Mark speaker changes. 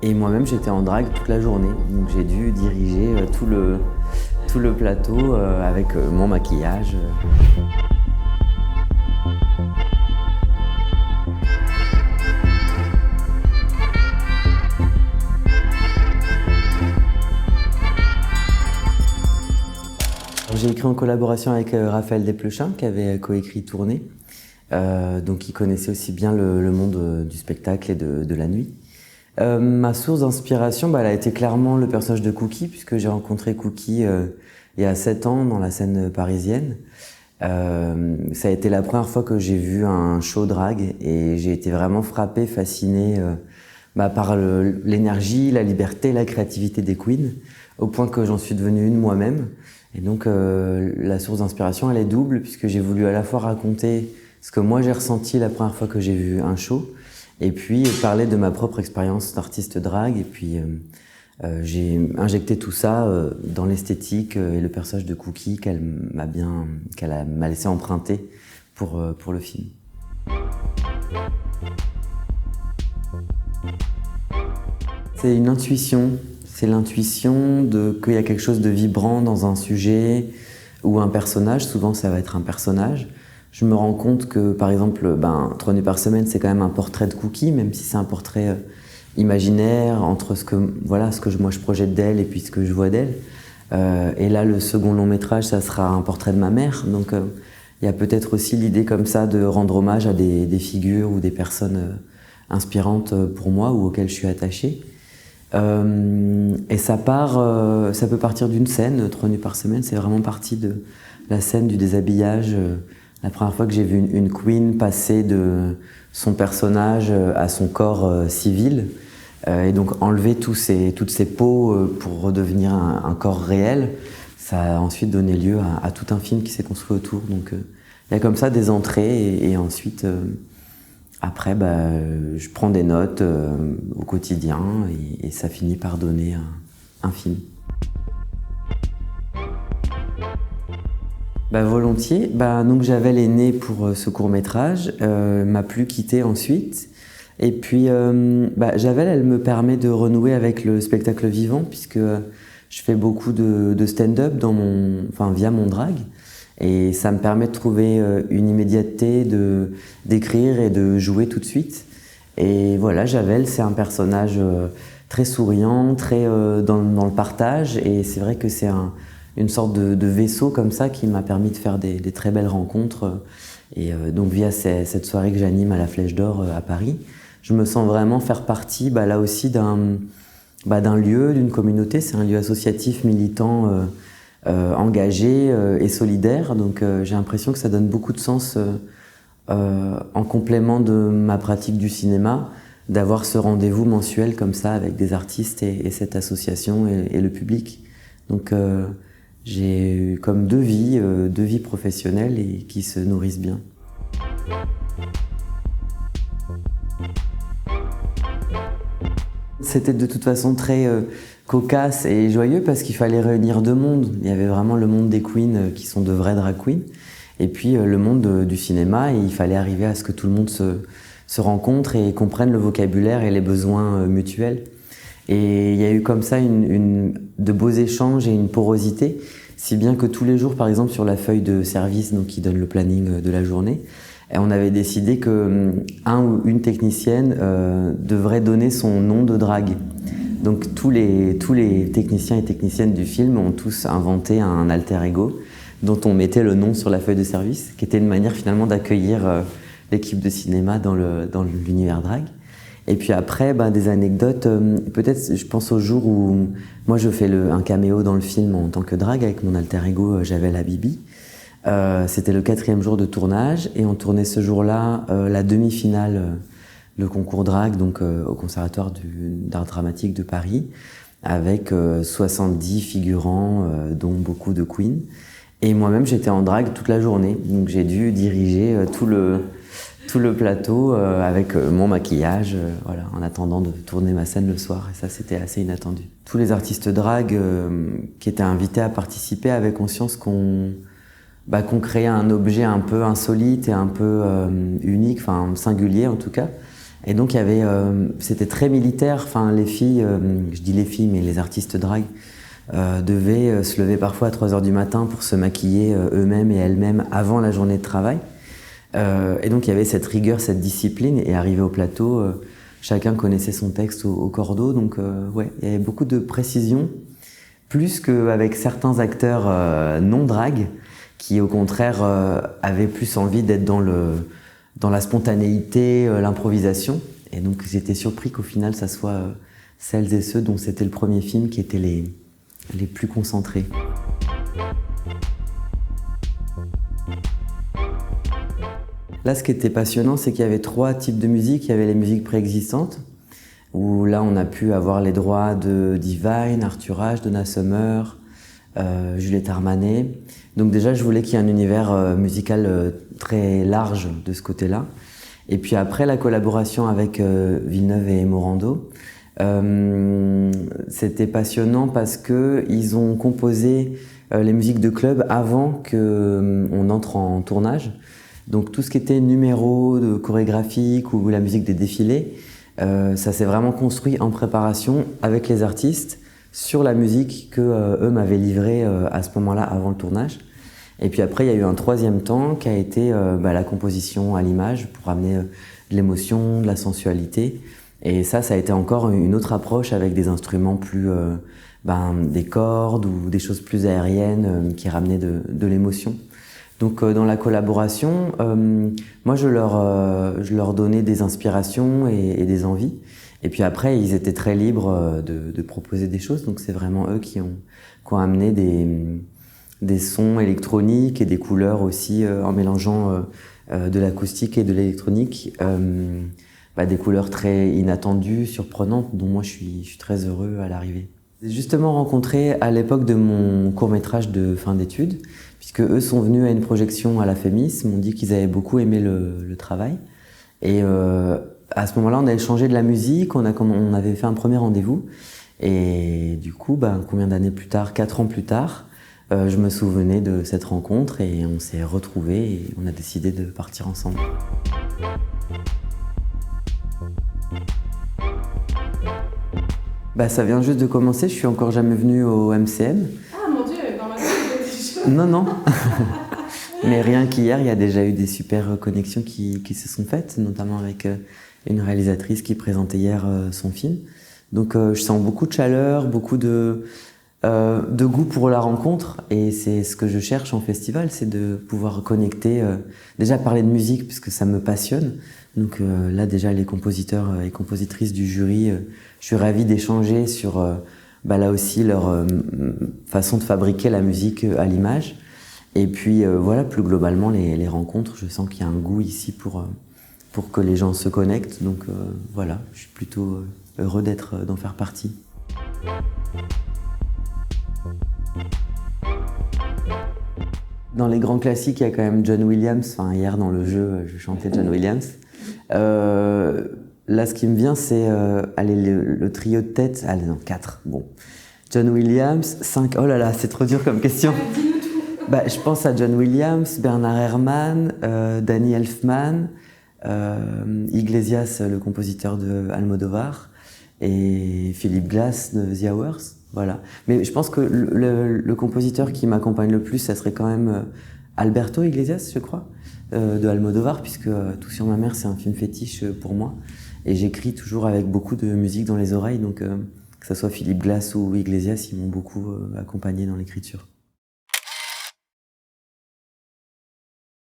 Speaker 1: Et moi-même, j'étais en drague toute la journée, donc j'ai dû diriger tout le plateau avec mon maquillage. J'ai écrit en collaboration avec Raphaël Desplechin, qui avait coécrit Tournée, donc il connaissait aussi bien le monde du spectacle et de la nuit. Ma source d'inspiration, elle a été clairement le personnage de Cookie, puisque j'ai rencontré Cookie il y a 7 ans dans la scène parisienne. Ça a été la première fois que j'ai vu un show drag et j'ai été vraiment frappé, fasciné par l'énergie, la liberté, la créativité des queens, au point que j'en suis devenu une moi-même. Et donc la source d'inspiration, elle est double, puisque j'ai voulu à la fois raconter ce que moi j'ai ressenti la première fois que j'ai vu un show, et puis parler de ma propre expérience d'artiste drague. Et puis j'ai injecté tout ça dans l'esthétique et le personnage de Cookie m'a laissé emprunter pour le film. C'est une intuition. C'est l'intuition qu'il y a quelque chose de vibrant dans un sujet ou un personnage. Souvent, ça va être un personnage. Je me rends compte que, par exemple, 3 nuits par semaine, c'est quand même un portrait de Cookie, même si c'est un portrait imaginaire entre ce que moi je projette d'elle et puis ce que je vois d'elle. Et là, le second long métrage, ça sera un portrait de ma mère. Donc, il y a peut-être aussi l'idée comme ça de rendre hommage à des figures ou des personnes inspirantes pour moi ou auxquelles je suis attachée. Et ça peut partir d'une scène. 3 nuits par semaine, c'est vraiment parti de la scène du déshabillage. La première fois que j'ai vu une queen passer de son personnage à son corps civil, et donc enlever toutes ces peaux pour redevenir un corps réel, ça a ensuite donné lieu à tout un film qui s'est construit autour. Donc il y a comme ça des entrées et ensuite après je prends des notes au quotidien et ça finit par donner un film. Volontiers. Donc Javel est née pour ce court-métrage, m'a plus quitté ensuite. Et puis Javel, elle me permet de renouer avec le spectacle vivant, puisque je fais beaucoup de stand-up via mon drag. Et ça me permet de trouver une immédiateté, d'écrire et de jouer tout de suite. Et voilà, Javel, c'est un personnage très souriant, très dans le partage. Et c'est vrai que c'est une sorte de vaisseau comme ça qui m'a permis de faire des très belles rencontres. Et donc via cette soirée que j'anime à la Flèche d'Or à Paris, je me sens vraiment faire partie là aussi d'un lieu, d'une communauté. C'est un lieu associatif, militant, engagé et solidaire. Donc j'ai l'impression que ça donne beaucoup de sens en complément de ma pratique du cinéma, d'avoir ce rendez-vous mensuel comme ça avec des artistes et cette association et le public. Donc j'ai eu comme deux vies professionnelles et qui se nourrissent bien. C'était de toute façon très cocasse et joyeux parce qu'il fallait réunir 2 mondes. Il y avait vraiment le monde des queens qui sont de vraies drag queens et puis le monde du cinéma, et il fallait arriver à ce que tout le monde se rencontre et comprenne le vocabulaire et les besoins mutuels. Et il y a eu comme ça de beaux échanges et une porosité, si bien que tous les jours, par exemple sur la feuille de service qui donne le planning de la journée, on avait décidé qu'un ou une technicienne devrait donner son nom de drague. Donc tous les techniciens et techniciennes du film ont tous inventé un alter ego dont on mettait le nom sur la feuille de service, qui était une manière finalement d'accueillir l'équipe de cinéma dans l'univers drague. Et puis après, des anecdotes, peut-être je pense au jour où moi je fais un caméo dans le film en tant que drague avec mon alter ego Javel Habibi. C'était le 4e jour de tournage et on tournait ce jour-là la demi-finale, le concours drague, au Conservatoire d'art dramatique de Paris, avec 70 figurants, dont beaucoup de queens. Et moi-même, j'étais en drague toute la journée, donc j'ai dû diriger tout le plateau avec mon maquillage, en attendant de tourner ma scène le soir. Et ça, c'était assez inattendu. Tous les artistes drague qui étaient invités à participer avaient conscience qu'on créait un objet un peu insolite et un peu unique, singulier en tout cas. Et donc c'était très militaire. Enfin, les filles, je dis les filles, mais les artistes drag devaient se lever parfois à 3 heures du matin pour se maquiller eux-mêmes et elles-mêmes avant la journée de travail. Et donc il y avait cette rigueur, cette discipline. Et arrivé au plateau, chacun connaissait son texte au cordeau. Donc ouais, il y avait beaucoup de précision, plus qu'avec certains acteurs non drag, qui au contraire avaient plus envie d'être dans la spontanéité, l'improvisation. Et donc j'étais surpris qu'au final ça soit celles et ceux dont c'était le premier film qui étaient les plus concentrés. Là, ce qui était passionnant, c'est qu'il y avait 3 types de musique. Il y avait les musiques préexistantes, où là on a pu avoir les droits de Divine, Arthur H, Donna Summer, Juliette Armanet. Donc déjà, je voulais qu'il y ait un univers musical très large de ce côté-là. Et puis après, la collaboration avec Villeneuve et Morando, c'était passionnant parce qu'ils ont composé les musiques de club avant qu'on entre en tournage. Donc tout ce qui était numéros de chorégraphique ou la musique des défilés, ça s'est vraiment construit en préparation avec les artistes sur la musique qu'eux m'avaient livrée à ce moment-là avant le tournage. Et puis après, il y a eu un 3e temps qui a été la composition à l'image pour amener de l'émotion, de la sensualité. Et ça a été encore une autre approche avec des instruments plus, des cordes ou des choses plus aériennes qui ramenaient de l'émotion. Donc dans la collaboration, moi je leur donnais des inspirations et des envies. Et puis après, ils étaient très libres de proposer des choses. Donc c'est vraiment eux qui ont amené des sons électroniques et des couleurs aussi en mélangeant de l'acoustique et de l'électronique. Des couleurs très inattendues, surprenantes, dont moi je suis très heureux à l'arrivée. J'ai justement rencontré à l'époque de mon court-métrage de fin d'études, puisque eux sont venus à une projection à la Fémis, m'ont dit qu'ils avaient beaucoup aimé le travail. Et à ce moment-là, on a échangé de la musique, on avait fait un premier rendez-vous. Et du coup, combien d'années plus tard, 4 ans plus tard, je me souvenais de cette rencontre et on s'est retrouvés et on a décidé de partir ensemble. Ça vient juste de commencer, je suis encore jamais venu au MCM.
Speaker 2: Ah mon Dieu, normalement c'est déjà...
Speaker 1: Non. Mais rien qu'hier, il y a déjà eu des super connexions qui se sont faites, notamment avec une réalisatrice qui présentait hier son film. Donc je sens beaucoup de chaleur, beaucoup de goût pour la rencontre. Et c'est ce que je cherche en festival, c'est de pouvoir connecter, déjà parler de musique puisque ça me passionne. Donc là déjà les compositeurs et compositrices du jury, je suis ravi d'échanger sur là aussi leur façon de fabriquer la musique à l'image. Et puis plus globalement les rencontres, je sens qu'il y a un goût ici pour que les gens se connectent. Donc je suis plutôt heureux d'en faire partie. Dans les grands classiques, il y a quand même John Williams. Hier dans le jeu, je chantais John Williams. Là, ce qui me vient, c'est le trio de tête. 4. Bon. John Williams, 5. Oh là là, c'est trop dur comme question. Je pense à John Williams, Bernard Herrmann, Danny Elfman, Iglesias, le compositeur de Almodovar, et Philip Glass de The Hours. Voilà. Mais je pense que le compositeur qui m'accompagne le plus, ça serait quand même Alberto Iglesias, je crois, de Almodovar, puisque Tout sur ma mère, c'est un film fétiche pour moi. Et j'écris toujours avec beaucoup de musique dans les oreilles, donc que ce soit Philip Glass ou Iglesias, ils m'ont beaucoup accompagné dans l'écriture.